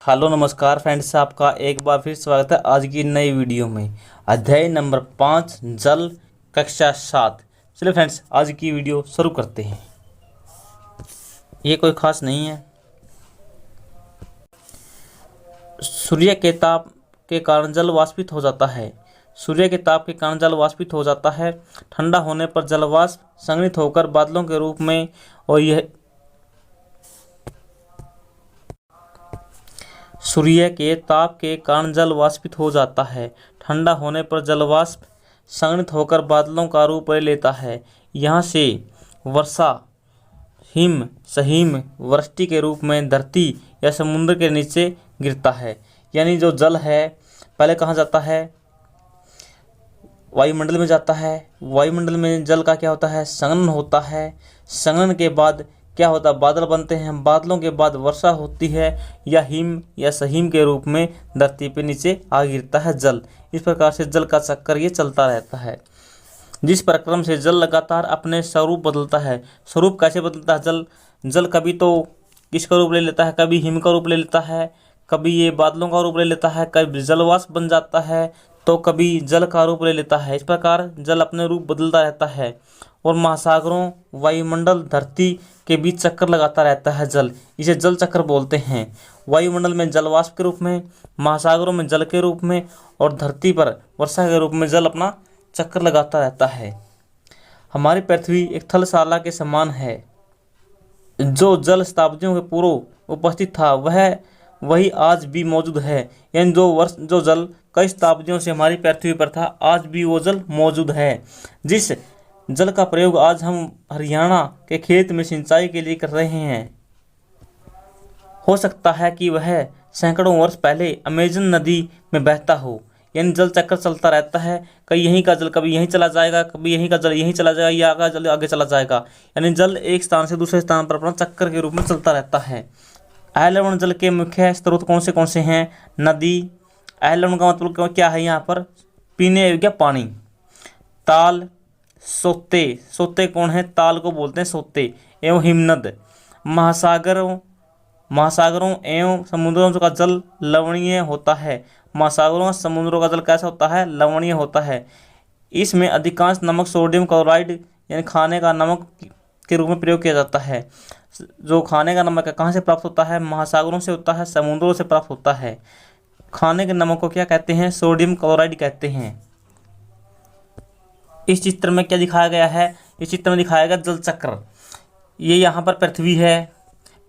Hello नमस्कार friends, आपका एक बार फिर स्वागत है आज की नई वीडियो में। अध्याय नंबर 5 जल, कक्षा 7। चलिए फ्रेंड्स, आज की वीडियो शुरू करते हैं। ये कोई खास नहीं है। सूर्य के ताप के कारण जल वाष्पित हो जाता है। सूर्य के ताप के कारण जल वाष्पित हो जाता है। ठंडा होने पर जल वाष्प संघनित होकर बादलों के रूप में और यह सूर्य के ताप के कारण जल वाष्पित हो जाता है। ठंडा होने पर जल वाष्प संघनित होकर बादलों का रूप ले लेता है। यहाँ से वर्षा, हिम, सहिम, वृष्टि के रूप में धरती या समुद्र के नीचे गिरता है। यानी जो जल है पहले कहाँ जाता है? वायुमंडल में जाता है। वायुमंडल में जल का क्या होता है? संघनन होता है। संघनन के बाद क्या होता है? बादल बनते हैं। बादलों के बाद वर्षा होती है या हिम या सहिम के रूप में धरती पे नीचे आ गिरता है जल। इस प्रकार से जल का चक्कर ये चलता रहता है। जिस प्रक्रम से जल लगातार अपने स्वरूप बदलता है। स्वरूप कैसे बदलता है? जल कभी तो किसका रूप ले लेता है? कभी हिम का रूप ले लेता है, कभी ये बादलों का रूप ले लेता है, कभी जलवाष्प बन जाता है, तो कभी जल का रूप ले लेता है। इस प्रकार जल अपने रूप बदलता रहता है और महासागरों, वायुमंडल, धरती के बीच चक्कर लगाता रहता है जल। इसे जल चक्र बोलते हैं। वायुमंडल में जलवाष्प के रूप में, महासागरों में जल के रूप में और धरती पर वर्षा के रूप में जल अपना चक्कर लगाता रहता है। हमारी पृथ्वी एक थलशाला के समान है। जो जल शताब्दियों के पूर्व उपस्थित था वही आज भी मौजूद है। यानी जो जल कई शताब्दियों से हमारी पृथ्वी पर था, आज भी वो जल मौजूद है। जिस जल का प्रयोग आज हम हरियाणा के खेत में सिंचाई के लिए कर रहे हैं, हो सकता है कि वह सैकड़ों वर्ष पहले अमेजन नदी में बहता हो। यानी जल चक्कर चलता रहता है। कहीं यहीं का जल कभी यहीं चला जाएगा, कभी यहीं का जल यहीं चला जाएगा, या आगे जल आगे चला जाएगा। यानी जल एक स्थान से दूसरे स्थान पर अपना चक्कर के रूप में चलता रहता है। अहलवण जल के मुख्य स्रोत कौन से हैं? नदी। अहलवण का मतलब क्या है? यहाँ पर पीने योग्य पानी। ताल, सोते। सोते कौन है? ताल को बोलते हैं सोते। एवं हिमनद। महासागरों एवं समुद्रों का जल लवणीय होता है। महासागरों और समुद्रों का जल कैसा होता है? लवणीय होता है। इसमें अधिकांश नमक सोडियम क्लोराइड यानी खाने का नमक के रूप में प्रयोग किया जाता है। जो खाने का नमक है कहाँ से प्राप्त होता है? महासागरों से होता है, समुद्रों से प्राप्त होता है। खाने के नमक को क्या कहते हैं? सोडियम क्लोराइड कहते हैं। इस चित्र में क्या दिखाया गया है? इस चित्र में दिखाया गया जल चक्र। ये यहाँ पर पृथ्वी है।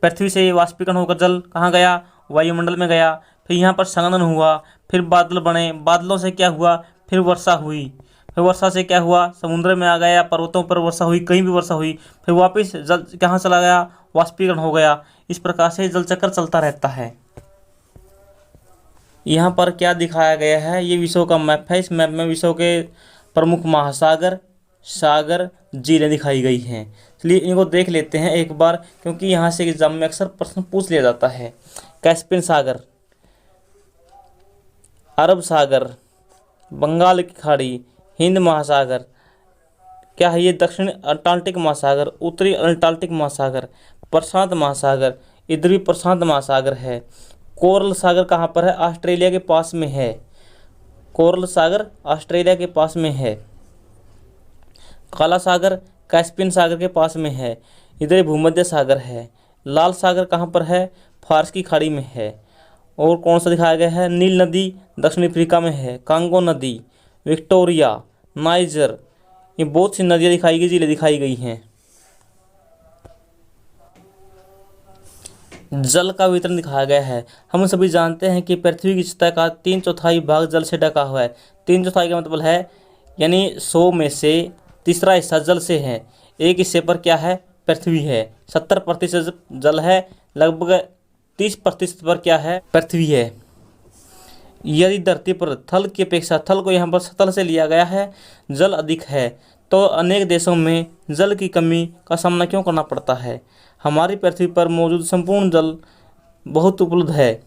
पृथ्वी से वाष्पीकरण होकर जल कहाँ गया? वायुमंडल में गया। फिर यहाँ पर संघनन हुआ, फिर बादल बने। बादलों से क्या हुआ? फिर वर्षा हुई। फिर वर्षा से क्या हुआ? समुद्र में आ गया, पर्वतों पर वर्षा हुई, कहीं भी वर्षा हुई। फिर वापस जल कहाँ चला गया? वाष्पीकरण हो गया। इस प्रकार से जल चक्र चलता रहता है। यहाँ पर क्या दिखाया गया है? ये विश्व का मैप है। इस मैप में विश्व के प्रमुख महासागर, सागर, झीलें दिखाई गई हैं। चलिए इनको देख लेते हैं एक बार, क्योंकि यहाँ से एग्जाम में अक्सर प्रश्न पूछ लिया जाता है। कैस्पियन सागर, अरब सागर, बंगाल की खाड़ी, हिंद महासागर, क्या है ये? दक्षिण अटलांटिक महासागर, उत्तरी अटलांटिक महासागर, प्रशांत महासागर, इधर भी प्रशांत महासागर है। कोरल सागर कहाँ पर है? ऑस्ट्रेलिया के पास में है। कोरल सागर ऑस्ट्रेलिया के पास में है। काला सागर कैस्पियन सागर के पास में है। इधर भूमध्य सागर है। लाल सागर कहाँ पर है? फारस की खाड़ी में है। और कौन सा दिखाया गया है? नील नदी दक्षिण अफ्रीका में है। कांगो नदी, विक्टोरिया, नाइजर, ये बहुत सी नदियाँ दिखाई गई, झीलें दिखाई गई हैं। जल का वितरण दिखाया गया है। हम सभी जानते हैं कि पृथ्वी की सतह का 3/4 भाग जल से ढका हुआ है। 3/4 का मतलब है यानी 100 में से तीसरा हिस्सा जल से है। एक हिस्से पर क्या है? पृथ्वी है। 70% जल है। लगभग 30% पर क्या है? पृथ्वी है। यदि धरती पर थल की अपेक्षा, थल को यहाँ पर सतह से लिया गया है, जल अधिक है, तो अनेक देशों में जल की कमी का सामना क्यों करना पड़ता है? हमारी पृथ्वी पर मौजूद संपूर्ण जल बहुत उपलब्ध है।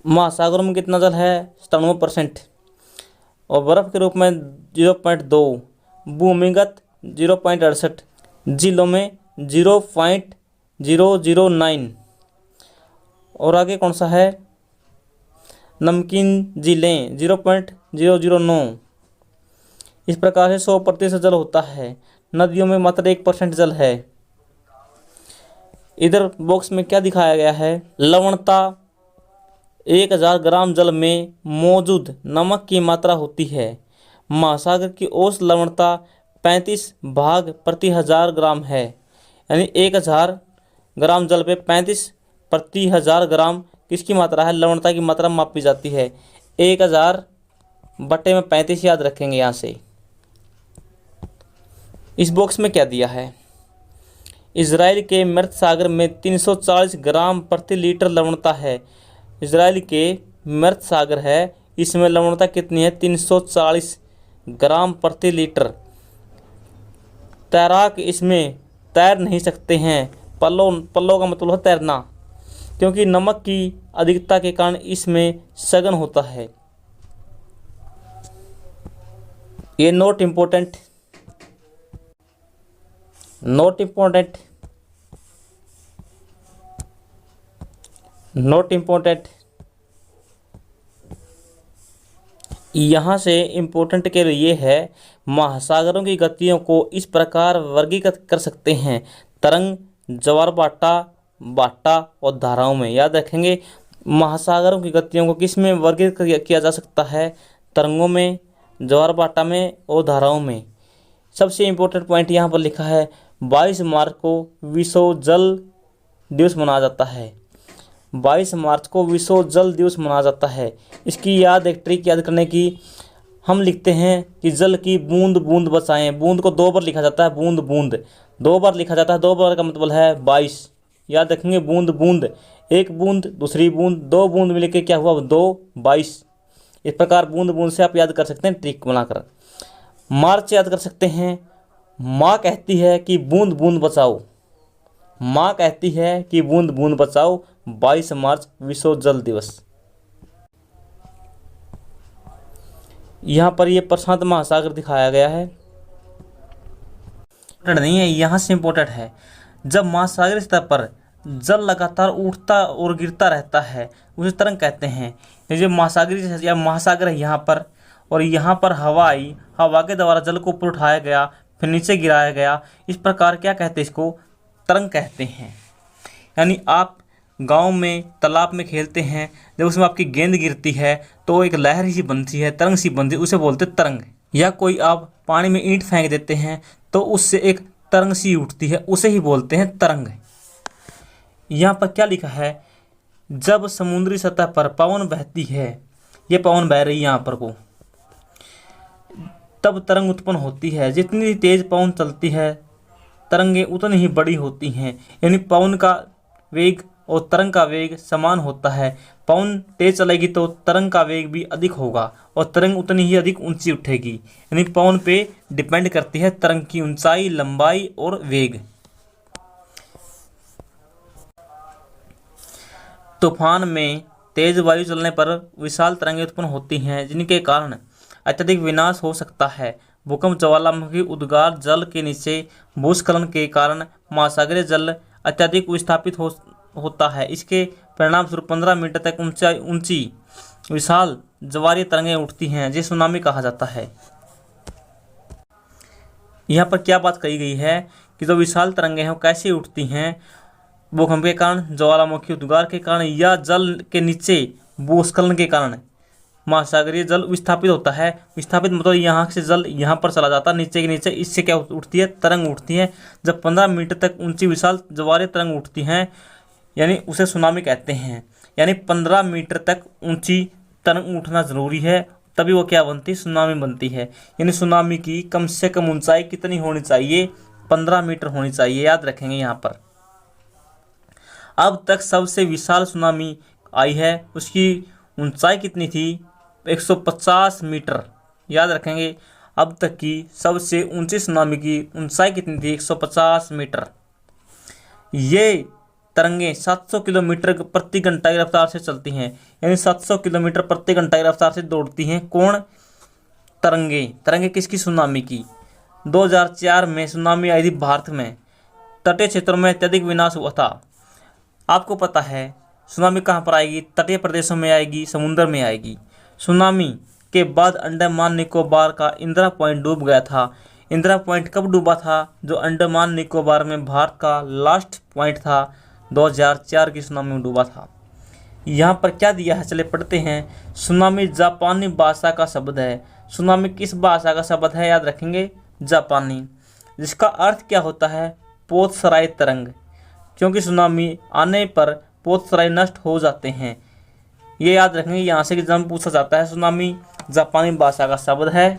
महासागरों में कितना जल है? 97%। और बर्फ़ के रूप में 0.2, भूमिगत 0.68, झीलों में 0.009 और आगे कौन सा है, नमकीन झीलें 0.009। इस प्रकार से 100% जल होता है। नदियों में मात्र 1% जल है। इधर बॉक्स में क्या दिखाया गया है, लवणता 1000 ग्राम जल में मौजूद नमक की मात्रा होती है। महासागर की औसत लवणता 35 भाग प्रति 1000 ग्राम है। यानी 1000 ग्राम जल पे 35 प्रति 1000 ग्राम किसकी मात्रा है, लवणता की मात्रा मापी जाती है। 1000 बटे में 35 याद रखेंगे यहाँ से। इस बॉक्स में क्या दिया है, इजराइल के मृत सागर में 340 ग्राम प्रति लीटर लवणता है। इजराइल के मृत सागर है, इसमें लवणता कितनी है, 340 ग्राम प्रति लीटर। तैराक इसमें तैर नहीं सकते हैं। पल्लो का मतलब है तैरना, क्योंकि नमक की अधिकता के कारण इसमें सघन होता है। ये नोट इम्पोर्टेंट यहाँ से इम्पोर्टेंट के लिए है, महासागरों की गतियों को इस प्रकार वर्गीकृत कर सकते हैं, तरंग, ज्वार भाटा और धाराओं में। याद रखेंगे, महासागरों की गतियों को किस में वर्गीकृत किया जा सकता है, तरंगों में, ज्वार भाटा में और धाराओं में। सबसे इम्पोर्टेंट पॉइंट यहाँ पर लिखा है, 22 मार्च को विश्व जल दिवस मनाया जाता है। 22 मार्च को विश्व जल दिवस मनाया जाता है। इसकी याद, एक ट्रिक याद करने की, हम लिखते हैं कि जल की बूंद बूंद बचाएं। बूंद को 2 बार लिखा जाता है, बूंद बूंद 2 बार लिखा जाता है। 2 बार का मतलब है 22। याद रखेंगे, बूंद बूंद, एक बूंद, दूसरी बूंद, 2 बूंद मिलकर क्या हुआ, 2, 22। इस प्रकार बूंद बूंद से आप याद कर सकते हैं ट्रिक बनाकर। मार्च याद कर सकते हैं, माँ कहती है कि बूंद बूंद बचाओ। माँ कहती है कि बूंद बूंद बचाओ, 22 मार्च विश्व जल दिवस। यहाँ पर ये प्रशांत महासागर दिखाया गया है, नहीं है, यहाँ से इम्पोर्टेंट है। जब महासागरीय सतह पर जल लगातार उठता और गिरता रहता है उसे तरंग कहते हैं। ये जो महासागरीय या महासागर है यहाँ पर, और यहाँ पर हवा आई, हवा के द्वारा जल को ऊपर उठाया गया फिर नीचे गिराया गया, इस प्रकार क्या कहते हैं, इसको तरंग कहते हैं। यानी आप गांव में तालाब में खेलते हैं, जब उसमें आपकी गेंद गिरती है तो एक लहर सी बनती है, तरंग सी बनती है, उसे बोलते हैं तरंग। या कोई आप पानी में ईंट फेंक देते हैं तो उससे एक तरंग सी उठती है, उसे ही बोलते हैं तरंग। यहाँ पर क्या लिखा है, जब समुद्री सतह पर पवन बहती है, ये पवन बह रही है यहाँ पर को, तब तरंग उत्पन्न होती है। जितनी तेज पवन चलती है तरंगें उतनी ही बड़ी होती हैं। यानी पवन का वेग और तरंग का वेग समान होता है। पवन तेज चलेगी तो तरंग का वेग भी अधिक होगा और तरंग उतनी ही अधिक ऊंची उठेगी। यानी पवन पे डिपेंड करती है तरंग की ऊंचाई, लंबाई और वेग। तूफान में तेज वायु चलने पर विशाल तरंगें उत्पन्न होती हैं, जिनके कारण अत्यधिक विनाश हो सकता है। भूकंप, ज्वालामुखी उद्गार, जल के नीचे भूस्खलन के कारण महासागरीय जल अत्यधिक विस्थापित होता है। इसके परिणाम स्वरूप 15 मीटर तक ऊंची विशाल ज्वारीय तरंगें उठती हैं, जिसे सुनामी कहा जाता है। यहाँ पर क्या बात कही गई है कि जो विशाल तरंगें हैं वो कैसे उठती हैं, भूकंप के कारण, ज्वालामुखी उद्गार के कारण या जल के नीचे भूस्खलन के कारण महासागरीय जल विस्थापित होता है। विस्थापित मतलब यहाँ से जल यहाँ पर चला जाता है नीचे के नीचे, इससे क्या उठती है, तरंग उठती है। जब 15 मीटर तक ऊंची विशाल ज्वारीय तरंग उठती हैं, यानी उसे सुनामी कहते हैं। यानी 15 मीटर तक ऊंची तरंग उठना जरूरी है, तभी वो क्या बनती है, सुनामी बनती है। यानी सुनामी की कम से कम ऊंचाई कितनी होनी चाहिए, 15 मीटर होनी चाहिए, याद रखेंगे यहाँ पर। अब तक सबसे विशाल सुनामी आई है, उसकी ऊंचाई कितनी थी, 150 मीटर, याद रखेंगे। अब तक की सबसे ऊंची सुनामी की ऊंचाई कितनी थी, 150 मीटर। ये तरंगें 700 किलोमीटर प्रति घंटा की रफ्तार से चलती हैं, यानी 700 किलोमीटर प्रति घंटा की रफ्तार से दौड़ती हैं। कौन, तरंगें किसकी, सुनामी की। 2004 में सुनामी आई थी भारत में, तटीय क्षेत्रों में अत्यधिक विनाश हुआ था। आपको पता है सुनामी कहाँ पर आएगी? तटीय प्रदेशों में आएगी, समुद्र में आएगी। सुनामी के बाद अंडमान निकोबार का इंदिरा पॉइंट डूब गया था। इंदिरा पॉइंट कब डूबा था? जो अंडमान निकोबार में भारत का लास्ट पॉइंट था, 2004 की सुनामी में डूबा था। यहाँ पर क्या दिया है, चले पढ़ते हैं। सुनामी जापानी भाषा का शब्द है। सुनामी किस भाषा का शब्द है? याद रखेंगे, जापानी। जिसका अर्थ क्या होता है? पोतसराय तरंग। क्योंकि सुनामी आने पर पोतसराय नष्ट हो जाते हैं। ये याद रखेंगे, यहाँ से एग्जाम पूछा जाता है। सुनामी जापानी भाषा का शब्द है।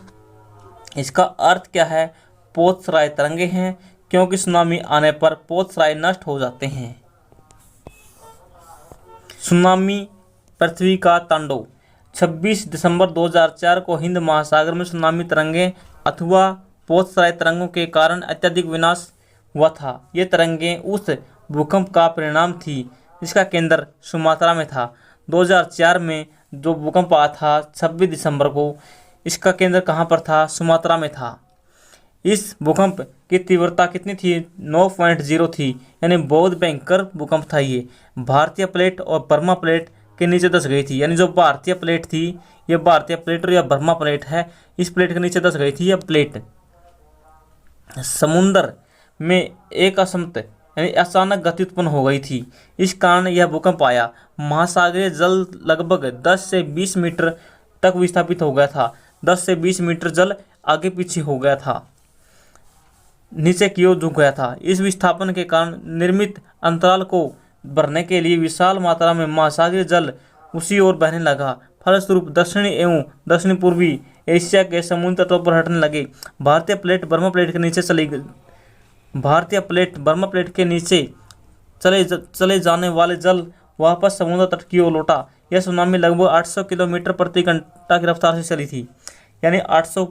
इसका अर्थ क्या है? पोतसराय तरंगे हैं, क्योंकि सुनामी आने पर पोतसराय नष्ट हो जाते हैं। सुनामी पृथ्वी का तांडव। 26 दिसंबर 2004 को हिंद महासागर में सुनामी तरंगें अथवा पोतसराय तरंगों के कारण अत्यधिक विनाश हुआ था। ये तरंगें उस भूकंप का परिणाम थी जिसका केंद्र सुमात्रा में था। 2004 में जो भूकंप आया था 26 दिसंबर को, इसका केंद्र कहाँ पर था? सुमात्रा में था। इस भूकंप की तीव्रता कितनी थी? 9.0 थी, यानी बहुत भयंकर भूकंप था। ये भारतीय प्लेट और बर्मा प्लेट के नीचे धंस गई थी। यानी जो भारतीय प्लेट थी, ये भारतीय प्लेट और यह बर्मा प्लेट है, इस प्लेट के नीचे धंस गई थी। यह प्लेट समुद्र में एक असमत यानी अचानक गति उत्पन्न हो गई थी। इस कारण यह भूकंप आया। महासागरीय जल लगभग 10 से 20 मीटर तक विस्थापित हो गया था। 10 से 20 मीटर जल आगे पीछे हो गया था, नीचे की ओर झुक गया था। इस विस्थापन के कारण निर्मित अंतराल को भरने के लिए विशाल मात्रा में महासागरीय जल उसी ओर बहने लगा। फलस्वरूप दक्षिणी एवं दक्षिण पूर्वी एशिया के समुद्र तटों पर हटने लगे। भारतीय प्लेट बर्मा प्लेट के नीचे चली गई। भारतीय प्लेट बर्मा प्लेट के नीचे चले जाने वाले जल वापस समुद्र तट की ओर लौटा। यह सुनामी लगभग 800 किलोमीटर प्रति घंटा की रफ्तार से चली थी। यानी 800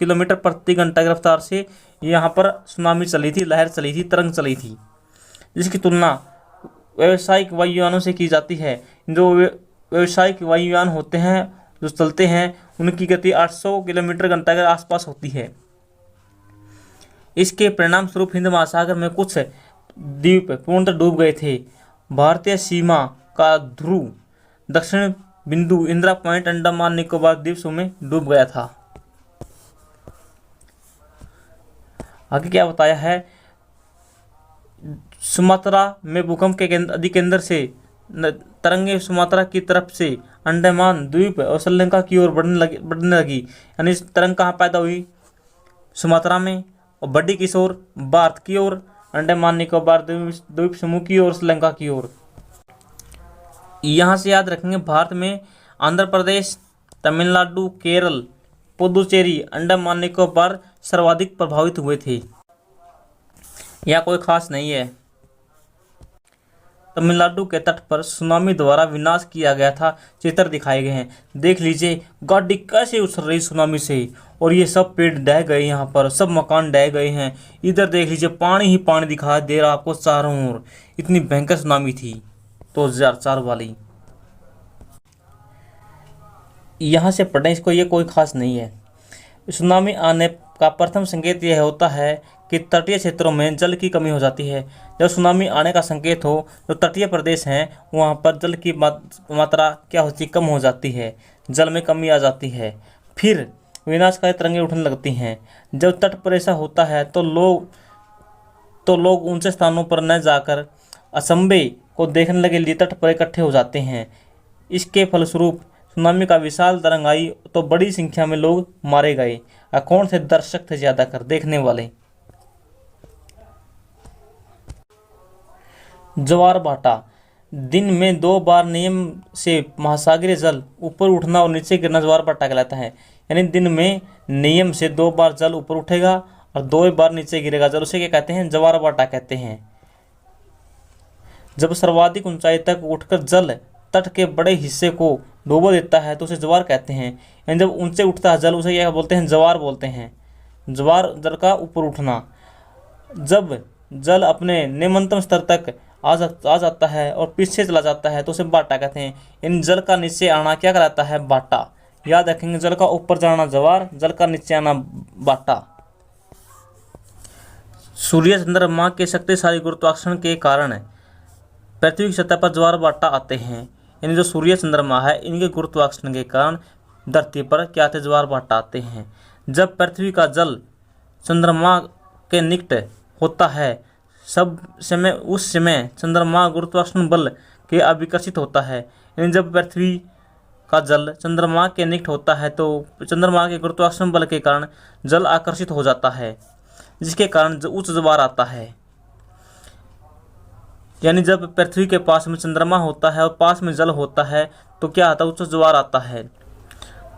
किलोमीटर प्रति घंटा की रफ्तार से यहाँ पर सुनामी चली थी, लहर चली थी, तरंग चली थी। जिसकी तुलना व्यावसायिक वायुयानों से की जाती है। जो व्यावसायिक वायुयान होते हैं, जो चलते हैं, उनकी गति 800 किलोमीटर घंटा के आसपास होती है। इसके परिणाम स्वरूप हिंद महासागर में कुछ द्वीप पूर्णतः डूब गए थे। भारतीय सीमा का ध्रुव दक्षिण बिंदु इंदिरा पॉइंट अंडमान निकोबार द्वीप समूह में डूब गया था। आगे क्या बताया है? सुमात्रा में भूकंप के अधिकेंद्र से तरंगे सुमात्रा की तरफ से अंडमान द्वीप और श्रीलंका की ओर बढ़ने लगी। यानी तरंग कहाँ पैदा हुई? सुमात्रा में, और बढ़ी किस ओर? भारत की ओर, अंडमान निकोबार द्वीप समूह की ओर, श्रीलंका की ओर। यहाँ से याद रखेंगे, भारत में आंध्र प्रदेश, तमिलनाडु, केरल, पुदुचेरी, अंडमान निकोबार सर्वाधिक प्रभावित हुए थे। यह कोई खास नहीं है। तमिलनाडु के तट पर सुनामी द्वारा विनाश किया गया था। चित्र दिखाए गए हैं, देख लीजिए। गाड़ी कैसे उछल रही सुनामी से, और ये सब पेड़ ढह गए, यहाँ पर सब मकान ढह गए हैं। इधर देख लीजिए, पानी ही पानी दिखाई दे रहा आपको चारों ओर। इतनी भयंकर सुनामी थी 2004 वाली। यहाँ से पढ़ें इसको, ये कोई खास नहीं है। सुनामी आने का प्रथम संकेत यह होता है कि तटीय क्षेत्रों में जल की कमी हो जाती है। जब सुनामी आने का संकेत हो, जो तटीय प्रदेश हैं वहाँ पर जल की मात्रा क्या होती है? कम हो जाती है, जल में कमी आ जाती है। फिर विनाशकारी तरंगें उठने लगती हैं। जब तट पर ऐसा होता है तो लोग ऊंचे स्थानों पर न जाकर असंभे को देखने के लिए तट पर इकट्ठे हो जाते हैं। इसके फलस्वरूप सुनामी का विशाल तरंग आई तो बड़ी संख्या में लोग मारे गए। कौन थे? दर्शक थे ज्यादातर, देखने वाले। ज्वार भाटा। दिन में 2 बार नियम से महासागरीय जल ऊपर उठना और नीचे गिरना ज्वार भाटा कहलाता है। यानी दिन में नियम से 2 बार जल ऊपर उठेगा और 2 बार नीचे गिरेगा जल, उसे क्या कहते हैं? ज्वार भाटा कहते हैं। जब सर्वाधिक ऊंचाई तक उठकर जल तट के बड़े हिस्से को डुबो देता है तो उसे ज्वार कहते हैं। यानी जब ऊंचे उठता है जल, उसे क्या बोलते हैं? ज्वार बोलते हैं। ज्वार जल का ऊपर उठना। जब जल अपने निम्नतम स्तर तक आ जाता है और पीछे चला जाता है तो उसे भाटा कहते हैं। इन जल का नीचे आना क्या कहलाता है? भाटा। याद रखेंगे, जल का ऊपर जाना ज्वार, जल का नीचे आना भाटा। सूर्य चंद्रमा के शक्तिशाली गुरुत्वाकर्षण के कारण पृथ्वी की सतह पर ज्वार भाटा आते हैं, यानी जो सूर्य चंद्रमा है इनके गुरुत्वाकर्षण के कारण धरती पर क्या आते ज्वार भाटा आते हैं। जब पृथ्वी का जल चंद्रमा के निकट होता है उस समय चंद्रमा गुरुत्वाकर्षण बल के अभिकर्षित होता है, यानी जब पृथ्वी का जल चंद्रमा के निकट होता है तो चंद्रमा के गुरुत्वाकर्षण बल के कारण जल आकर्षित हो जाता है, जिसके कारण उच्च ज्वार आता है। यानी जब पृथ्वी के पास में चंद्रमा होता है और पास में जल होता है तो क्या आता है, उच्च ज्वार आता है।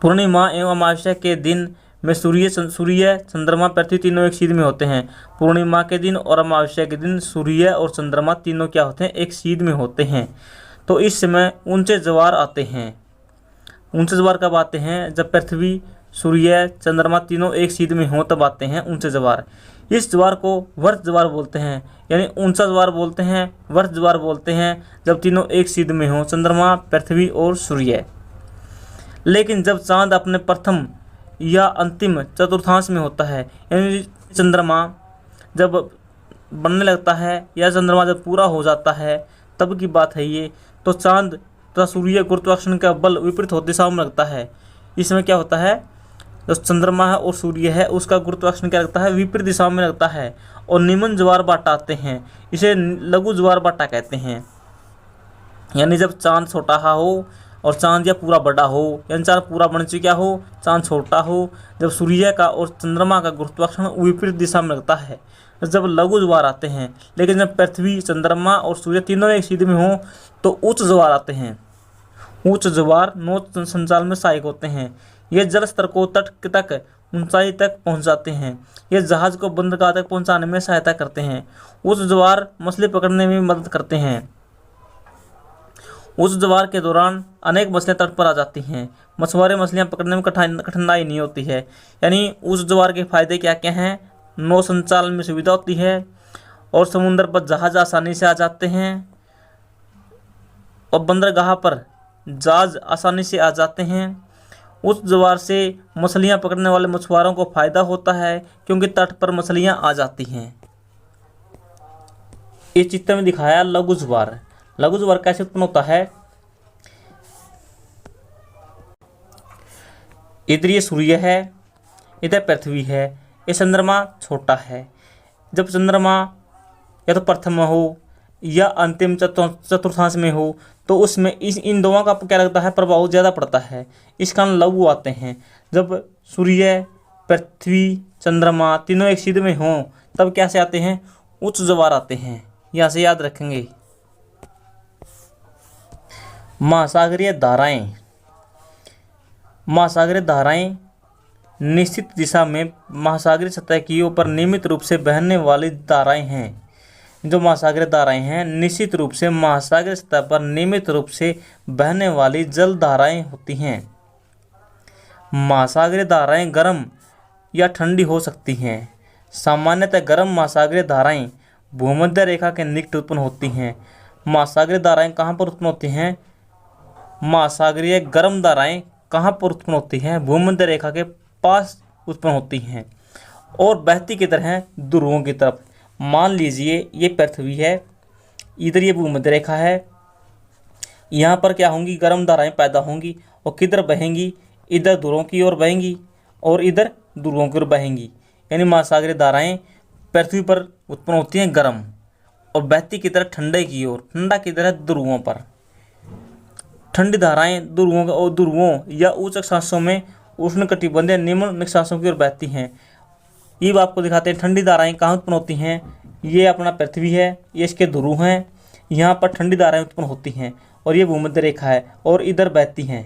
पूर्णिमा एवं अमावस्या के दिन में सूर्य चंद्रमा पृथ्वी तीनों एक सीध में होते हैं। पूर्णिमा के दिन और अमावस्या के दिन सूर्य और चंद्रमा तीनों क्या होते हैं, एक सीध में होते हैं। तो इस समय ऊंचे ज्वार आते हैं। ऊंचे ज्वार कब आते हैं, जब पृथ्वी सूर्य चंद्रमा तीनों एक सीध में हों तब आते हैं ऊंचे ज्वार। इस ज्वार को वर्ष ज्वार बोलते हैं, यानी ऊंचा ज्वार बोलते हैं, वर्ष ज्वार बोलते हैं जब तीनों एक सीध में हों, चंद्रमा पृथ्वी और सूर्य। लेकिन जब चांद अपने प्रथम या अंतिम चतुर्थांश में होता है, यानी चंद्रमा जब बनने लगता है या चंद्रमा जब पूरा हो जाता है तब की बात है ये, तो चांद तथा सूर्य गुरुत्वाकर्षण का बल विपरीत दिशाओं में लगता है। इसमें क्या होता है, जो चंद्रमा है और सूर्य है उसका गुरुत्वाकर्षण क्या लगता है, विपरीत दिशाओं में लगता है और निम्न ज्वार भाटा आते हैं। इसे लघु ज्वार भाटा कहते हैं। यानी जब चांद छोटा हो और चांद या पूरा बड़ा हो, यानी चांद पूरा बन चुका हो, चांद छोटा हो, जब सूर्य का और चंद्रमा का गुरुत्वाकर्षण विपरीत दिशा में लगता है जब लघु ज्वार आते हैं। लेकिन जब पृथ्वी चंद्रमा और सूर्य तीनों एक सीध में हों तो उच्च ज्वार आते हैं। उच्च ज्वार नौ संचाल में सहायक होते हैं। ये जल स्तर को तट तक ऊंचाई तक पहुंचाते हैं। ये जहाज को बंदरगाह तक पहुंचाने में सहायता करते हैं। उच्च ज्वार मछली पकड़ने में मदद करते हैं। उच्च ज्वार के दौरान अनेक मछलियां तट पर आ जाती हैं। मछुआरे मछलियां पकड़ने में कठिनाई नहीं होती है। यानी उच्च ज्वार के फायदे क्या क्या हैं, नौ संचालन में सुविधा होती है और समुद्र पर जहाज आसानी से आ जाते हैं और बंदरगाह पर जहाज आसानी से आ जाते हैं। उच्च ज्वार से मछलियां पकड़ने वाले मछुआरों को फायदा होता है क्योंकि तट पर मछलियां आ जाती हैं। इस चित्र में दिखाया लघु ज्वार। लघु ज्वार कैसे उत्पन्न होता है, इधर ये सूर्य है, इधर पृथ्वी है, ये चंद्रमा छोटा है। जब चंद्रमा या तो प्रथम हो या अंतिम चतुर्थांश में हो तो उसमें इन दोनों का क्या लगता है, प्रभाव ज़्यादा पड़ता है। इस कारण लघु आते हैं। जब सूर्य पृथ्वी चंद्रमा तीनों एक सीध में हों तब कैसे आते हैं, उच्च ज्वार आते हैं। यहाँ से याद रखेंगे। महासागरीय धाराएं। महासागरीय धाराएं निश्चित दिशा में महासागरीय सतह की ऊपर नियमित रूप से बहने वाली धाराएं हैं। जो महासागरीय धाराएं हैं निश्चित रूप से महासागरीय सतह पर नियमित रूप से बहने वाली जल धाराएं होती हैं। महासागरीय धाराएं गर्म या ठंडी हो सकती हैं। सामान्यतः गर्म महासागरीय धाराएं भूमध्य रेखा के निकट उत्पन्न होती हैं। महासागरीय धाराएं कहाँ पर उत्पन्न होती हैं, महासागरीय गर्म धाराएं कहाँ पर उत्पन्न होती हैं, भूमध्य रेखा के पास उत्पन्न होती हैं और बहती की तरह ध्रुवों की तरफ। मान लीजिए ये पृथ्वी है, इधर ये भूमध्य रेखा है, यहाँ पर क्या होंगी, गर्म धाराएं पैदा होंगी और किधर बहेंगी, इधर ध्रुवों की ओर बहेंगी और इधर ध्रुवों की ओर बहेंगी। यानी महासागरीय धाराएं पृथ्वी पर उत्पन्न होती हैं गर्म और बहती की तरह ठंडे की ओर, ठंडा की तरह ध्रुवों पर। ठंडी धाराएं ध्रुवों या उच्च अक्षांशों में उष्णकटिबंधीय निम्न अक्षांशों की ओर बहती हैं। ये आपको दिखाते हैं ठंडी धाराएं कहाँ उत्पन्न होती हैं। ये अपना पृथ्वी है, ये इसके ध्रुव हैं, यहाँ पर ठंडी धाराएं उत्पन्न होती हैं और ये भूमध्य रेखा है और इधर बहती हैं।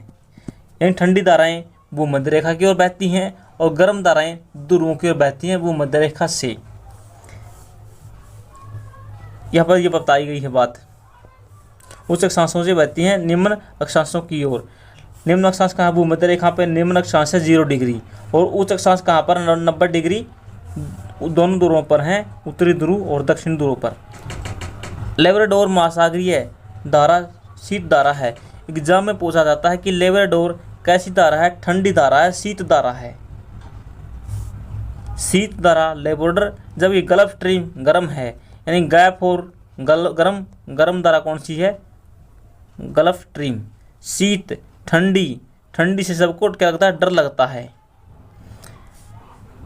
यानी ठंडी धाराएं भूमध्य रेखा की ओर बहती हैं और गर्म धाराएं ध्रुवों की ओर बहती हैं भूमध्य रेखा से। यहाँ पर ये बताई गई है बात। उच्च अक्षांशों से बहती हैं निम्न अक्षांशों की ओर। निम्न अक्षांश कहाँ, भूमध्य रेखा पे निम्न अक्षांश है 0 डिग्री और उच्च अक्षांश कहाँ पर 90 डिग्री दोनों ध्रुवों पर हैं, उत्तरी ध्रुव और दक्षिण ध्रुव पर। लेब्राडोर महासागरीय धारा शीत धारा है। एग्जाम में पूछा जाता है कि लेब्राडोर कैसी धारा है, ठंडी धारा है, शीत धारा है। शीत धारा लेब्राडोर जब ये गल्फ स्ट्रीम गर्म है, यानी गैप और गर्म गर्म धारा कौन सी है? Gulf stream. शीत, ठंडी, ठंडी से सबको क्या लगता है? डर लगता है।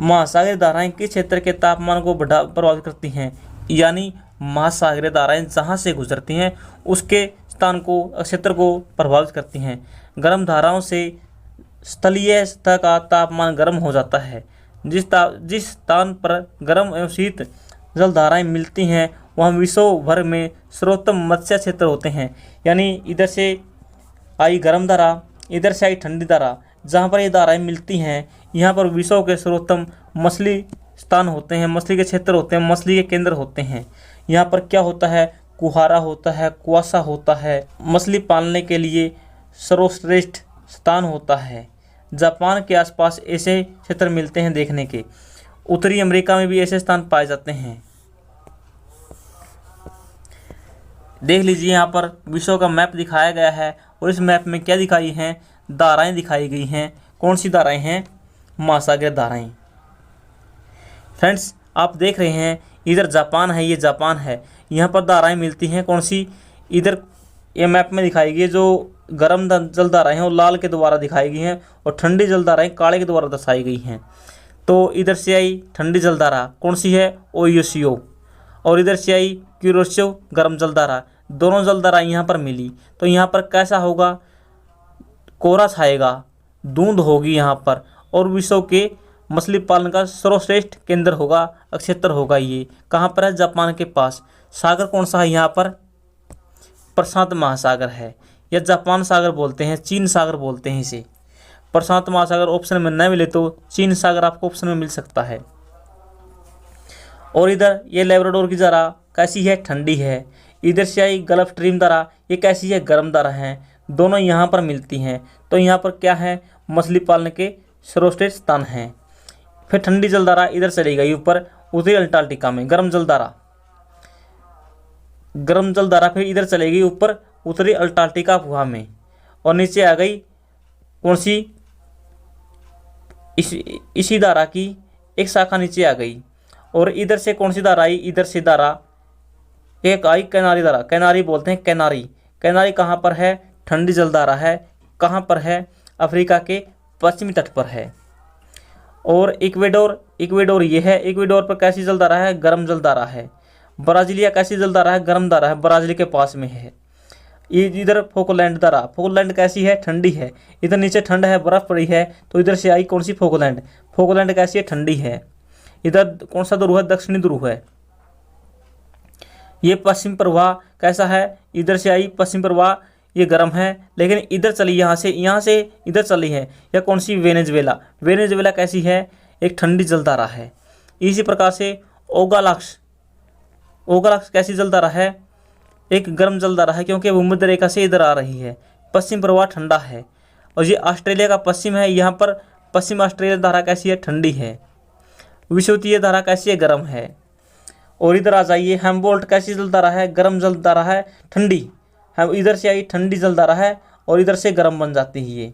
महासागरीय धाराएं किस क्षेत्र के तापमान को प्रभावित करती हैं? यानी महासागरीय धाराएं जहाँ से गुजरती हैं उसके स्थान को, क्षेत्र को प्रभावित करती हैं। गर्म धाराओं से स्थलीय सतह का तापमान गर्म हो जाता है। जिस स्थान पर गर्म एवं शीत जल धाराएं मिलती हैं वहाँ विश्व भर में सर्वोत्तम मत्स्य क्षेत्र होते हैं। यानी इधर से आई गर्म धारा, इधर से आई ठंडी धारा, जहाँ पर ये धाराएं मिलती हैं यहाँ पर विश्व के सर्वोत्तम मछली स्थान होते हैं, मछली के क्षेत्र होते हैं, मछली के केंद्र होते हैं। यहाँ पर क्या होता है? कुहारा होता है, कुआसा होता है, मछली पालने के लिए सर्वश्रेष्ठ स्थान होता है। जापान के आसपास ऐसे क्षेत्र मिलते हैं देखने के। उत्तरी अमेरिका में भी ऐसे स्थान पाए जाते हैं। देख लीजिए यहाँ पर विश्व का मैप दिखाया गया है और इस मैप में क्या दिखाई हैं? धाराएं दिखाई गई हैं। कौन सी धाराएं हैं? महासागरीय धाराएं। फ्रेंड्स, आप देख रहे हैं इधर जापान है, ये जापान है, यहाँ पर धाराएं मिलती हैं। कौन सी? इधर ये मैप में दिखाई गई है। जो गर्म जल धाराएं हैं वो लाल के द्वारा दिखाई गई हैं और ठंडी जल धाराएं काले के द्वारा दर्शाई गई हैं। तो इधर से आई ठंडी जल धारा, कौन सी है? ओयोशियो। और इधर से आई क्यूरोशियो, गर्म जल धारा। दोनों जल धाराएं यहाँ पर मिली तो यहाँ पर कैसा होगा? कोहरा छाएगा, धुंध होगी यहाँ पर, और विश्व के मछली पालन का सर्वश्रेष्ठ केंद्र होगा, क्षेत्र होगा। ये कहाँ पर है? जापान के पास। सागर कौन सा है यहाँ पर? प्रशांत महासागर है, या जापान सागर बोलते हैं, चीन सागर बोलते हैं इसे। प्रशांत महासागर ऑप्शन में न मिले तो चीन सागर आपको ऑप्शन में मिल सकता है। और इधर ये लेब्राडोर की धारा कैसी है? ठंडी है। इधर से आई गल्फ स्ट्रीम धारा, ये कैसी है? गर्म धारा है। दोनों यहाँ पर मिलती हैं तो यहाँ पर क्या है? मछली पालन के सर्वश्रेष्ठ स्थान हैं। फिर ठंडी जलधारा इधर चली गई ऊपर उत्तरी अंटार्कटिका में, गर्म जलधारा। गर्म जलधारा फिर इधर चलेगी ऊपर उत्तरी अंटार्कटिका गुहा में, और नीचे आ गई कौन सी? इसी धारा की एक शाखा नीचे आ गई। और इधर से कौन सी धारा आई? इधर से धारा एक आई कैनारी धारा, कैनारी बोलते हैं, कैनारी। कैनारी कहाँ पर है? ठंडी जलधारा है। कहाँ पर है? अफ्रीका के पश्चिमी तट पर है। और इक्वेडोर, इक्वेडोर ये है, इक्वेडोर पर कैसी जलधारा है? गर्म जलधारा है। ब्राजीलिया कैसी जलधारा है? गर्म धारा है, ब्राजील के पास में है। इधर फोकलैंड धारा, फोकलैंड कैसी है? ठंडी है। इधर नीचे ठंड है, बर्फ पड़ी है, तो इधर से आई कौन सी? फोकलैंड। फोकलैंड कैसी है? ठंडी है। इधर कौन सा ध्रुव है? दक्षिणी ध्रुव है। ये पश्चिम प्रवाह कैसा है? इधर से आई पश्चिम प्रवाह, ये गर्म है, लेकिन इधर चली, यहाँ से इधर चली है। या कौन सी? वेनेजुएला। वेनेजुएला कैसी है? एक ठंडी जलधारा है। इसी प्रकार से ओगालक्स, ओगालक्स कैसी जलधारा है? एक गर्म जलधारा है, क्योंकि भूमध्य रेखा से इधर आ रही है। पश्चिम प्रवाह ठंडा है। और ये ऑस्ट्रेलिया का पश्चिम है, यहाँ पर पश्चिम ऑस्ट्रेलिया धारा कैसी है? ठंडी है। विषुवतीय धारा कैसी है? गर्म है। और इधर आ जाइए, हेम्बोल्ट कैसी जलधारा है? गर्म जलधारा है, ठंडी। इधर से आई ठंडी जलधारा है और इधर से गर्म बन जाती है। ये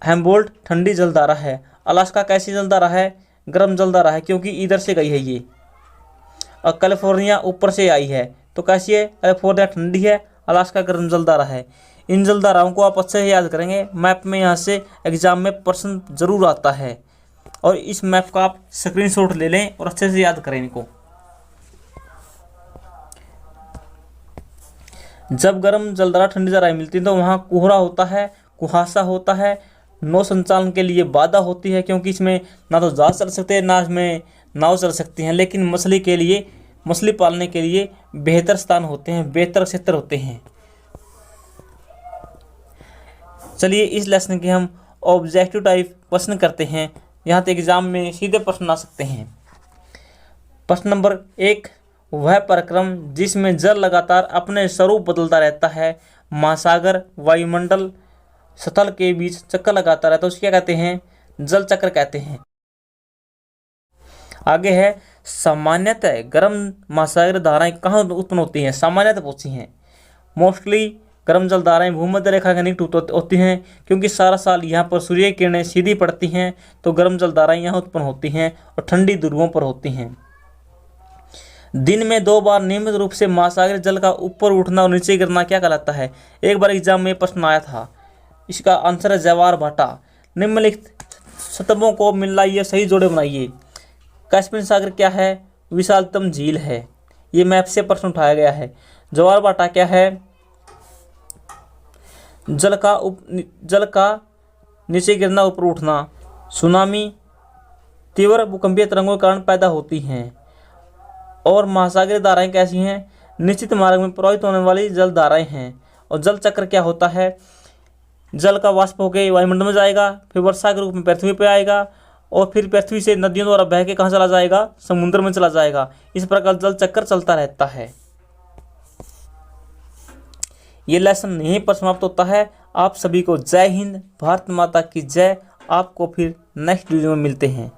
हेम्बोल्ट ठंडी जलधारा है। अलास्का कैसी जलधारा है? गर्म जलधारा है, क्योंकि इधर से गई है ये। और कैलिफोर्निया ऊपर से आई है, तो कैसी है? कैलिफोर्निया ठंडी है, अलास्का गर्म जलधारा है। इन जलधाराओं को आप अच्छे से याद करेंगे। मैप में यहाँ से एग्जाम में प्रश्न जरूर आता है, और इस मैप का आप स्क्रीनशॉट ले लें और अच्छे से याद करें इनको। जब गर्म जलधारा ठंडी जलधारा मिलती है तो वहाँ कोहरा होता है, कुहासा होता है, नौ संचालन के लिए बाधा होती है, क्योंकि इसमें ना तो जहाज चल सकते हैं ना इसमें नाव चल सकती हैं। लेकिन मछली के लिए, मछली पालने के लिए बेहतर स्थान होते हैं, बेहतर क्षेत्र होते हैं। चलिए इस लेसन के हम ऑब्जेक्टिव टाइप प्रश्न करते हैं। यहाँ तो एग्जाम में सीधे प्रश्न आ सकते हैं। प्रश्न नंबर 1, वह परिक्रम जिसमें जल लगातार अपने स्वरूप बदलता रहता है, महासागर, वायुमंडल, स्थल के बीच चक्कर लगाता रहता है, उसे क्या कहते हैं? जल चक्र कहते हैं। आगे है, सामान्यतः गर्म महासागर धाराएं कहाँ उत्पन्न होती हैं? सामान्यतः पूछी हैं। मोस्टली गर्म जल धाराएं भूमध्य रेखा के निकट होती हैं, क्योंकि सारा साल यहाँ पर सूर्य की किरणें सीधी पड़ती हैं, तो गर्म जल धाराएं यहाँ उत्पन्न होती हैं और ठंडी ध्रुवों पर होती हैं। दिन में 2 बार नियमित रूप से महासागरीय जल का ऊपर उठना और नीचे गिरना क्या कहलाता है? एक बार एग्जाम में प्रश्न आया था। इसका आंसर है ज्वार भाटा। निम्नलिखित सतहों को मिलाइए, सही जोड़े बनाइए। कैस्पियन सागर क्या है? विशालतम झील है। ये मैप से प्रश्न उठाया गया है। ज्वार भाटा क्या है? जल का नीचे गिरना, ऊपर उठना। सुनामी तीव्र भूकंपीय तरंगों के कारण पैदा होती हैं। और महासागरीय धाराएं कैसी हैं? निश्चित मार्ग में प्रवाहित होने वाली जल धाराएं हैं। और जल चक्र क्या होता है? जल का वाष्प होकर वायुमंडल में जाएगा, फिर वर्षा के रूप में पृथ्वी पर आएगा, और फिर पृथ्वी से नदियों द्वारा बह के कहाँ चला जाएगा? समुद्र में चला जाएगा। इस प्रकार जल चक्र चलता रहता है। ये लेसन यहीं पर समाप्त होता है। आप सभी को जय हिंद, भारत माता की जय। आपको फिर नेक्स्ट वीडियो में मिलते हैं।